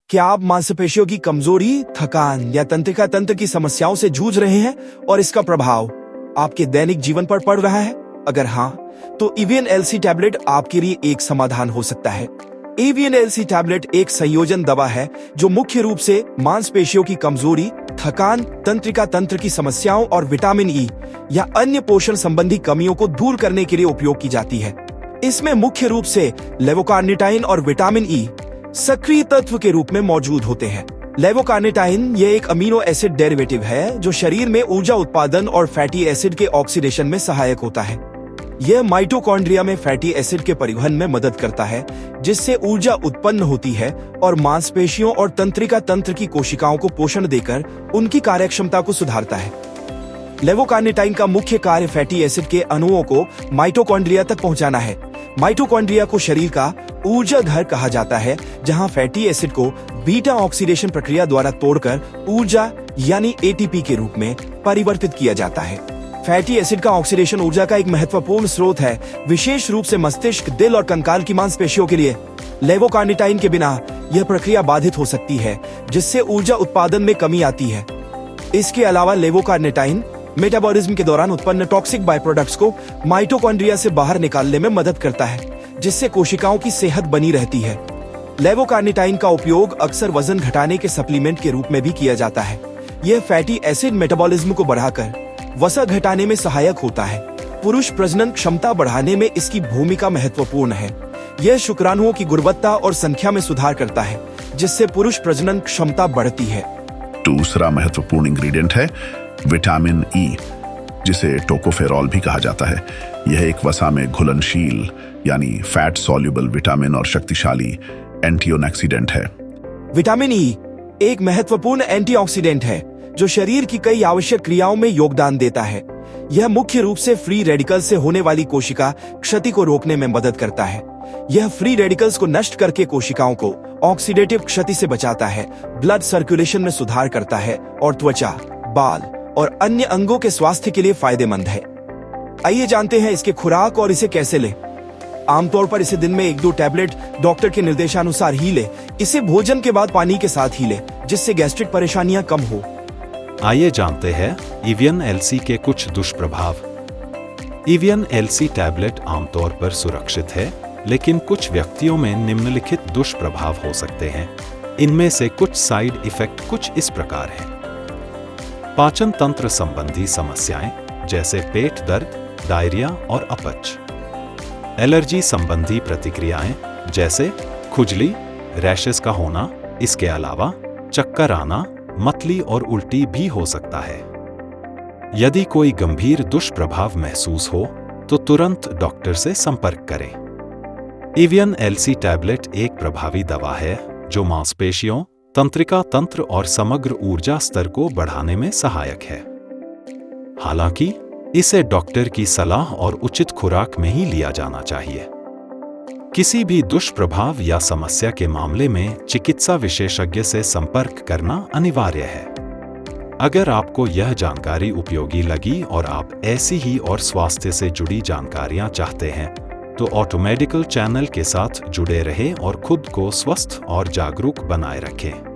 क्या आप मांसपेशियों की कमजोरी, थकान या तंत्रिका तंत्र की समस्याओं से जूझ रहे हैं और इसका प्रभाव आपके दैनिक जीवन पर पड़ रहा है? अगर हाँ, तो एवियन एलसी टैबलेट आपके लिए एक समाधान हो सकता है। एवियन एलसी टैबलेट एक संयोजन दवा है जो मुख्य रूप से मांसपेशियों की कमजोरी, थकान, तंत्रिका तंत्र की समस्याओं और विटामिन ई या अन्य पोषण संबंधी कमियों को दूर करने के लिए उपयोग की जाती है। इसमें मुख्य रूप से लेवोकार्निटाइन और विटामिन ई सक्रिय तत्व के रूप में मौजूद होते हैं। लेवोकार्निटाइन ये एक अमीनो एसिड डेरिवेटिव है जो शरीर में ऊर्जा उत्पादन और फैटी एसिड के ऑक्सीडेशन में सहायक होता है। यह माइटोकॉन्ड्रिया में फैटी एसिड के परिवहन में मदद करता है, जिससे ऊर्जा उत्पन्न होती है और मांसपेशियों और तंत्रिका तंत्र की कोशिकाओं को पोषण देकर उनकी कार्यक्षमता को सुधारता है। लेवोकार्निटाइन का मुख्य कार्य फैटी एसिड के अणुओं को माइटोकॉन्ड्रिया तक पहुंचाना है। माइटोकॉन्ड्रिया को शरीर का ऊर्जा घर कहा जाता है, जहां फैटी एसिड को बीटा ऑक्सीडेशन प्रक्रिया द्वारा तोड़कर ऊर्जा यानी एटीपी के रूप में परिवर्तित किया जाता है। फैटी एसिड का ऑक्सीडेशन ऊर्जा का एक महत्वपूर्ण स्रोत है, विशेष रूप से मस्तिष्क, दिल और कंकाल की मांसपेशियों के लिए। लेवोकार्निटाइन के बिना यह प्रक्रिया बाधित हो सकती है, जिससे ऊर्जा उत्पादन में कमी आती है। इसके अलावा लेवोकार्निटाइन मेटाबॉलिज्म के दौरान उत्पन्न टॉक्सिक बाय प्रोडक्ट्स को माइटोकॉन्ड्रिया से बाहर निकालने में मदद करता है, जिससे कोशिकाओं की सेहत बनी रहती है। लेवोकार्निटाइन का उपयोग अक्सर वजन घटाने के सप्लीमेंट के रूप में भी किया जाता है। यह फैटी एसिड मेटाबॉलिज्म को बढ़ाकर वसा घटाने में सहायक होता है। पुरुष प्रजनन क्षमता बढ़ाने में इसकी भूमिका महत्वपूर्ण है। यह शुक्राणुओं की गुणवत्ता और संख्या में सुधार करता है, जिससे पुरुष प्रजनन क्षमता बढ़ती है। दूसरा महत्वपूर्ण इंग्रेडिएंट है विटामिन ई, जिसे टोकोफेरॉल भी कहा जाता है। यह एक वसा में घुलनशील यानी फैट सॉल्युबल विटामिन और शक्तिशाली एंटीऑक्सीडेंट है। विटामिन ई एक महत्वपूर्ण एंटीऑक्सीडेंट है जो शरीर की कई आवश्यक क्रियाओं में योगदान देता है। यह मुख्य रूप से फ्री रेडिकल से होने वाली कोशिका क्षति को रोकने में मदद करता है। यह फ्री रेडिकल्स को नष्ट करके कोशिकाओं को ऑक्सीडेटिव क्षति से बचाता है, ब्लड सर्कुलेशन में सुधार करता है और त्वचा, बाल और अन्य अंगों के स्वास्थ्य के लिए फायदेमंद है। आइए जानते हैं इसके खुराक और इसे कैसे लें। आमतौर पर इसे दिन में 1-2 टैबलेट डॉक्टर के निर्देशानुसार ही ले। इसे भोजन के बाद पानी के साथ ही ले, जिससे गैस्ट्रिक परेशानियां कम हो। आइए जानते हैं एवियन एलसी के कुछ दुष्प्रभाव। एवियन एलसी टैबलेट आमतौर पर सुरक्षित है, लेकिन कुछ व्यक्तियों में निम्नलिखित दुष्प्रभाव हो सकते हैं। इनमें से कुछ साइड इफेक्ट कुछ इस प्रकार हैं। पाचन तंत्र संबंधी समस्याएं जैसे पेट दर्द, डायरिया और अपच। एलर्जी संबंधी प्रतिक्रियाएं जैसे खुजली, रैशेस का होना। इसके अलावा चक्कर आना, मतली और उल्टी भी हो सकता है। यदि कोई गंभीर दुष्प्रभाव महसूस हो तो तुरंत डॉक्टर से संपर्क करें। एवियन एलसी टैबलेट एक प्रभावी दवा है जो मांसपेशियों, तंत्रिका तंत्र और समग्र ऊर्जा स्तर को बढ़ाने में सहायक है। हालांकि इसे डॉक्टर की सलाह और उचित खुराक में ही लिया जाना चाहिए। किसी भी दुष्प्रभाव या समस्या के मामले में चिकित्सा विशेषज्ञ से संपर्क करना अनिवार्य है। अगर आपको यह जानकारी उपयोगी लगी और आप ऐसी ही और स्वास्थ्य से जुड़ी जानकारियां चाहते हैं, तो ऑटोमेडिकल चैनल के साथ जुड़े रहें और खुद को स्वस्थ और जागरूक बनाए रखें।